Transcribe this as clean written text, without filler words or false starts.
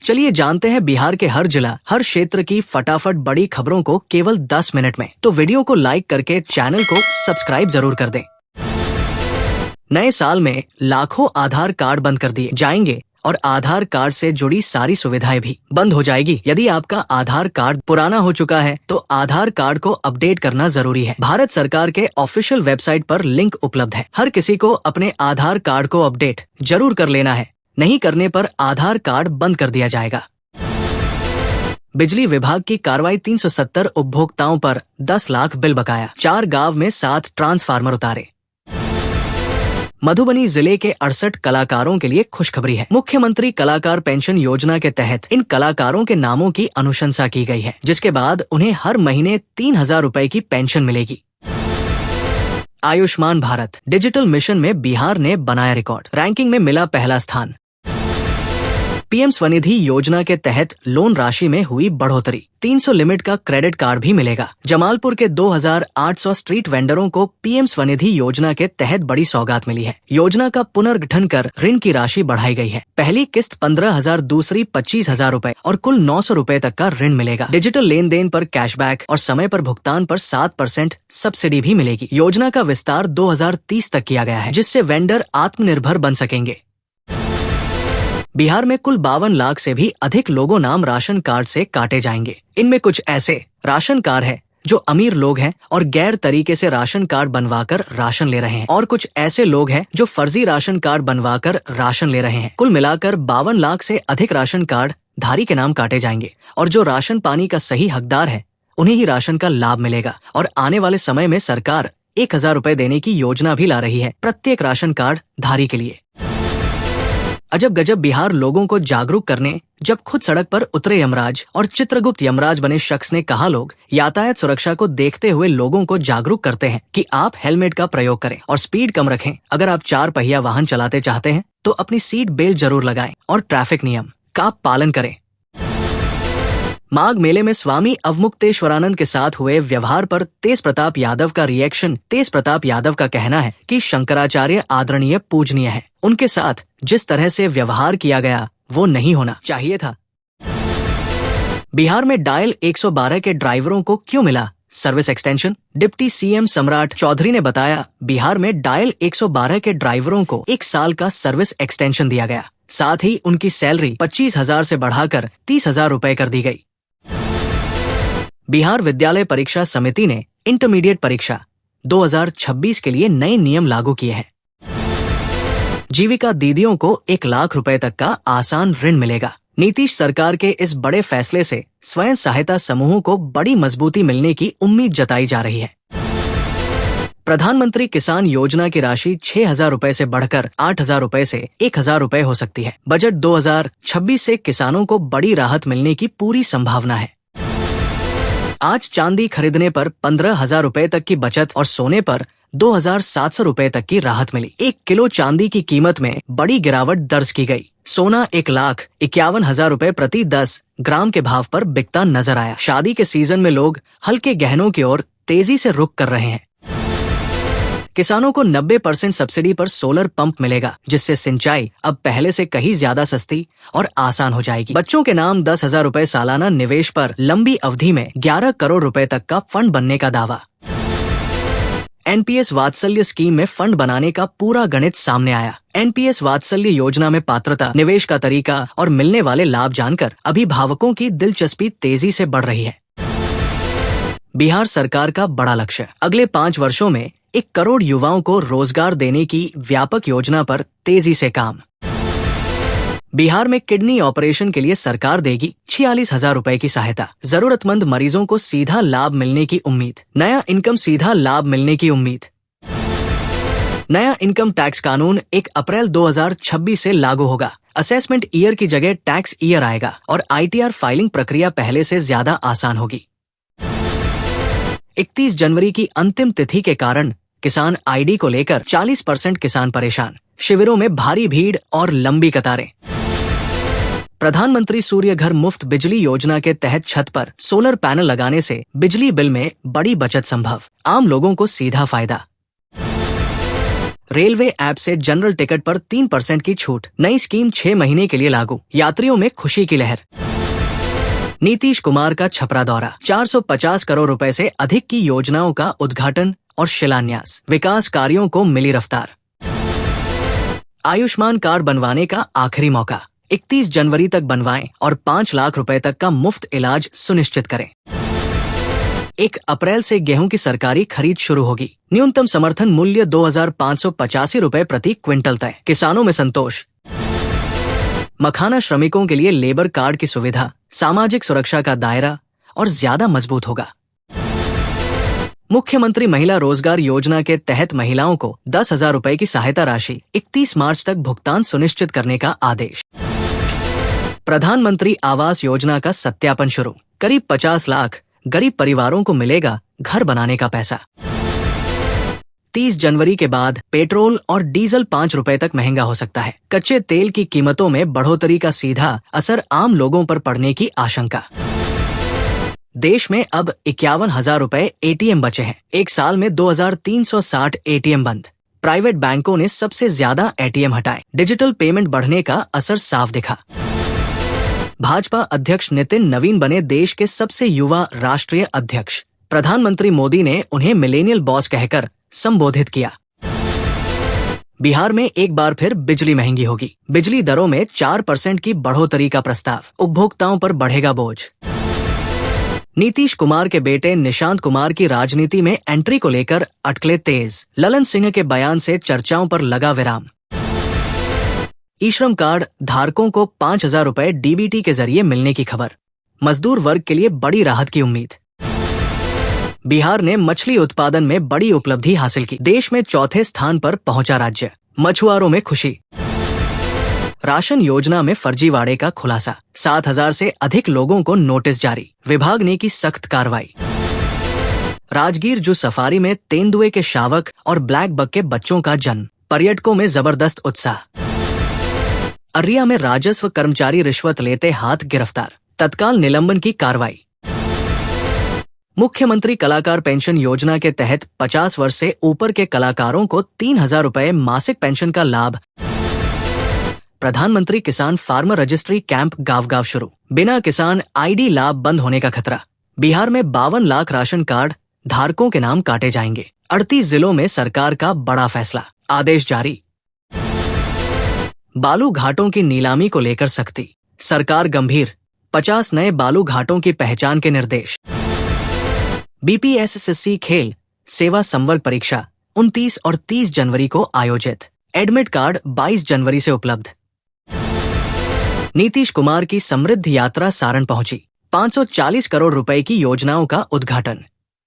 चलिए जानते हैं बिहार के हर जिला, हर क्षेत्र की फटाफट बड़ी खबरों को केवल 10 मिनट में। तो वीडियो को लाइक करके चैनल को सब्सक्राइब जरूर कर दें। नए साल में लाखों आधार कार्ड बंद कर दिए जाएंगे और आधार कार्ड से जुड़ी सारी सुविधाएं भी बंद हो जाएगी। यदि आपका आधार कार्ड पुराना हो चुका है तो आधार कार्ड को अपडेट करना जरूरी है। भारत सरकार के ऑफिशियल वेबसाइट पर लिंक उपलब्ध है। हर किसी को अपने आधार कार्ड को अपडेट जरूर कर लेना है, नहीं करने पर आधार कार्ड बंद कर दिया जाएगा। बिजली विभाग की कार्रवाई, 370 उपभोक्ताओं पर 10 लाख बिल बकाया, 4 गांव में 7 ट्रांसफार्मर उतारे। मधुबनी जिले के 68 कलाकारों के लिए खुशखबरी है। मुख्यमंत्री कलाकार पेंशन योजना के तहत इन कलाकारों के नामों की अनुशंसा की गई है, जिसके बाद उन्हें हर महीने 3000 रुपए की पेंशन मिलेगी। आयुष्मान भारत डिजिटल मिशन में बिहार ने बनाया रिकॉर्ड, रैंकिंग में मिला पहला स्थान। पीएम स्वनिधि योजना के तहत लोन राशि में हुई बढ़ोतरी, 300 लिमिट का क्रेडिट कार्ड भी मिलेगा। जमालपुर के 2800 स्ट्रीट वेंडरों को पीएम स्वनिधि योजना के तहत बड़ी सौगात मिली है। योजना का पुनर्गठन कर ऋण की राशि बढ़ाई गई है। पहली किस्त 15,000, दूसरी 25,000 रुपए और कुल 900 रुपए तक का ऋण मिलेगा। डिजिटल लेन देन पर कैशबैक और समय पर भुगतान पर 7% सब्सिडी भी मिलेगी। योजना का विस्तार 2030 तक किया गया है, जिससे वेंडर आत्मनिर्भर बन सकेंगे। बिहार में कुल 52 लाख से भी अधिक लोगों नाम राशन कार्ड से काटे जाएंगे। इनमें कुछ ऐसे राशन कार्ड है जो अमीर लोग हैं और गैर तरीके से राशन कार्ड बनवाकर राशन ले रहे हैं, और कुछ ऐसे लोग हैं जो फर्जी राशन कार्ड बनवाकर राशन ले रहे हैं। कुल मिलाकर 52 लाख से अधिक राशन कार्ड धारी के नाम काटे जाएंगे, और जो राशन पानी का सही हकदार है उन्हें ही राशन का लाभ मिलेगा। और आने वाले समय में सरकार 1000 रुपए देने की योजना भी ला रही है प्रत्येक राशन कार्ड धारी के लिए। अजब गजब, बिहार लोगों को जागरूक करने जब खुद सड़क पर उतरे यमराज और चित्रगुप्त यमराज बने शख्स ने कहा, लोग यातायात सुरक्षा को देखते हुए लोगों को जागरूक करते हैं कि आप हेलमेट का प्रयोग करें और स्पीड कम रखें। अगर आप 4 पहिया वाहन चलाते चाहते हैं तो अपनी सीट बेल्ट जरूर लगाएं और ट्रैफिक नियम का पालन करें। माघ मेले में स्वामी अवमुक्तेश्वरानंद के साथ हुए व्यवहार पर तेज प्रताप यादव का रिएक्शन। तेज प्रताप यादव का कहना है कि शंकराचार्य आदरणीय पूजनीय है, उनके साथ जिस तरह से व्यवहार किया गया वो नहीं होना चाहिए था। बिहार में डायल 112 के ड्राइवरों को क्यों मिला सर्विस एक्सटेंशन? डिप्टी सीएम सम्राट चौधरी ने बताया, बिहार में डायल 112 के ड्राइवरों को 1 साल का सर्विस एक्सटेंशन दिया गया। साथ ही उनकी सैलरी 25,000 से बढ़ाकर 30,000 रुपए कर दी गई। बिहार विद्यालय परीक्षा समिति ने इंटरमीडिएट परीक्षा 2026 के लिए नए नियम लागू किए हैं। जीविका दीदियों को 1 लाख रुपए तक का आसान ऋण मिलेगा। नीतीश सरकार के इस बड़े फैसले से स्वयं सहायता समूहों को बड़ी मजबूती मिलने की उम्मीद जताई जा रही है। प्रधानमंत्री किसान योजना की राशि 6,000 रुपए से बढ़कर 8,000 रुपए से 1,000 रुपए हो सकती है। बजट 2026 से किसानों को बड़ी राहत मिलने की पूरी संभावना है। आज चांदी खरीदने पर 15,000 रुपए तक की बचत और सोने पर 2,700 रुपए तक की राहत मिली। 1 किलो चांदी की कीमत में बड़ी गिरावट दर्ज की गई। सोना 1,51,000 रुपए प्रति 10 ग्राम के भाव पर बिकता नजर आया। शादी के सीजन में लोग हल्के गहनों की ओर तेजी से रुख कर रहे हैं। किसानों को 90% सब्सिडी पर सोलर पंप मिलेगा, जिससे सिंचाई अब पहले से कहीं ज्यादा सस्ती और आसान हो जाएगी। बच्चों के नाम 10,000 रुपए सालाना निवेश पर लंबी अवधि में 11 करोड़ रुपए तक का फंड बनने का दावा। एनपीएस वात्सल्य स्कीम में फंड बनाने का पूरा गणित सामने आया। एनपीएस वात्सल्य योजना में पात्रता, निवेश का तरीका और मिलने वाले लाभ जानकर अभिभावकों की दिलचस्पी तेजी से बढ़ रही है। बिहार सरकार का बड़ा लक्ष्य, अगले 5 वर्षों में 1 करोड़ युवाओं को रोजगार देने की व्यापक योजना पर तेजी से काम। बिहार में किडनी ऑपरेशन के लिए सरकार देगी 46,000 रुपए की सहायता। जरूरतमंद मरीजों को सीधा लाभ मिलने की उम्मीद। नया इनकम सीधा लाभ मिलने की उम्मीद। नया इनकम टैक्स कानून 1 अप्रैल 2026 से लागू होगा। असेसमेंट ईयर की जगह टैक्स ईयर आएगा और आईटीआर फाइलिंग प्रक्रिया पहले से ज्यादा आसान होगी। 31 जनवरी की अंतिम तिथि के कारण किसान आईडी को लेकर 40% किसान परेशान। शिविरों में भारी भीड़ और लंबी कतारें। प्रधानमंत्री सूर्य घर मुफ्त बिजली योजना के तहत छत पर सोलर पैनल लगाने से बिजली बिल में बड़ी बचत संभव। आम लोगों को सीधा फायदा। रेलवे ऐप से जनरल टिकट पर 3% की छूट। नई स्कीम 6 महीने के लिए लागू। यात्रियों में खुशी की लहर। नीतीश कुमार का छपरा दौरा। 450 करोड़ रुपए से अधिक की योजनाओं का उद्घाटन और शिलान्यास। विकास कार्यों को मिली रफ्तार। आयुष्मान कार्ड बनवाने का आखिरी मौका। 31 जनवरी तक बनवाएं और 5 लाख रुपए तक का मुफ्त इलाज सुनिश्चित करें। 1 अप्रैल से गेहूं की सरकारी खरीद शुरू होगी। न्यूनतम समर्थन मूल्य 2585 रुपए प्रति क्विंटल तय। किसानों में संतोष। मखाना श्रमिकों के लिए लेबर कार्ड की सुविधा, सामाजिक सुरक्षा का दायरा और ज्यादा मजबूत होगा। मुख्यमंत्री महिला रोजगार योजना के तहत महिलाओं को 10,000 रुपए की सहायता राशि 31 मार्च तक भुगतान सुनिश्चित करने का आदेश। प्रधानमंत्री आवास योजना का सत्यापन शुरू। करीब 50 लाख गरीब परिवारों को मिलेगा घर बनाने का पैसा। 30 जनवरी के बाद पेट्रोल और डीजल 5 रुपए तक महंगा हो सकता है। कच्चे तेल की कीमतों में बढ़ोतरी का सीधा असर आम लोगों पर पड़ने की आशंका। देश में अब 51,000 रुपए एटीएम बचे हैं। एक साल में 2,360 एटीएम बंद। प्राइवेट बैंकों ने सबसे ज्यादा एटीएम हटाए। डिजिटल पेमेंट बढ़ने का असर साफ दिखा। भाजपा अध्यक्ष नितिन नवीन बने देश के सबसे युवा राष्ट्रीय अध्यक्ष। प्रधानमंत्री मोदी ने उन्हें मिलेनियल बॉस कहकर संबोधित किया। बिहार में एक बार फिर बिजली महंगी होगी। बिजली दरों में 4% की बढ़ोतरी का प्रस्ताव। उपभोक्ताओं पर बढ़ेगा बोझ। नीतीश कुमार के बेटे निशांत कुमार की राजनीति में एंट्री को लेकर अटकलें तेज। ललन सिंह के बयान से चर्चाओं पर लगा विराम। ई श्रम कार्ड धारकों को 5,000 रुपए डीबीटी के जरिए मिलने की खबर। मजदूर वर्ग के लिए बड़ी राहत की उम्मीद। बिहार ने मछली उत्पादन में बड़ी उपलब्धि हासिल की। देश में चौथे स्थान पर पहुंचा राज्य। मछुआरों में खुशी। राशन योजना में फर्जीवाड़े का खुलासा। 7,000 से अधिक लोगों को नोटिस जारी। विभाग ने की सख्त कार्रवाई। राजगीर जू सफारी में तेंदुए के शावक और ब्लैक बक के बच्चों का जन्म। पर्यटकों में जबरदस्त उत्साह। अर्रिया में राजस्व कर्मचारी रिश्वत लेते हाथ गिरफ्तार। तत्काल निलंबन की कार्रवाई। मुख्यमंत्री कलाकार पेंशन योजना के तहत 50 वर्ष से ऊपर के कलाकारों को 3,000 रुपए मासिक पेंशन का लाभ। प्रधानमंत्री किसान फार्मर रजिस्ट्री कैंप गांव-गांव शुरू। बिना किसान आईडी लाभ बंद होने का खतरा। बिहार में 52 लाख राशन कार्ड धारकों के नाम काटे जाएंगे। 38 जिलों में सरकार का बड़ा फैसला। आदेश जारी। बालू घाटों की नीलामी को लेकर सख्ती। सरकार गंभीर। 50 नए बालू घाटों की पहचान के निर्देश। बीपीएससी खेल सेवा संवर्ग परीक्षा 29 और 30 जनवरी को आयोजित। एडमिट कार्ड 22 जनवरी से उपलब्ध। नीतीश कुमार की समृद्ध यात्रा सारण पहुंची। 540 करोड़ रुपए की योजनाओं का उद्घाटन।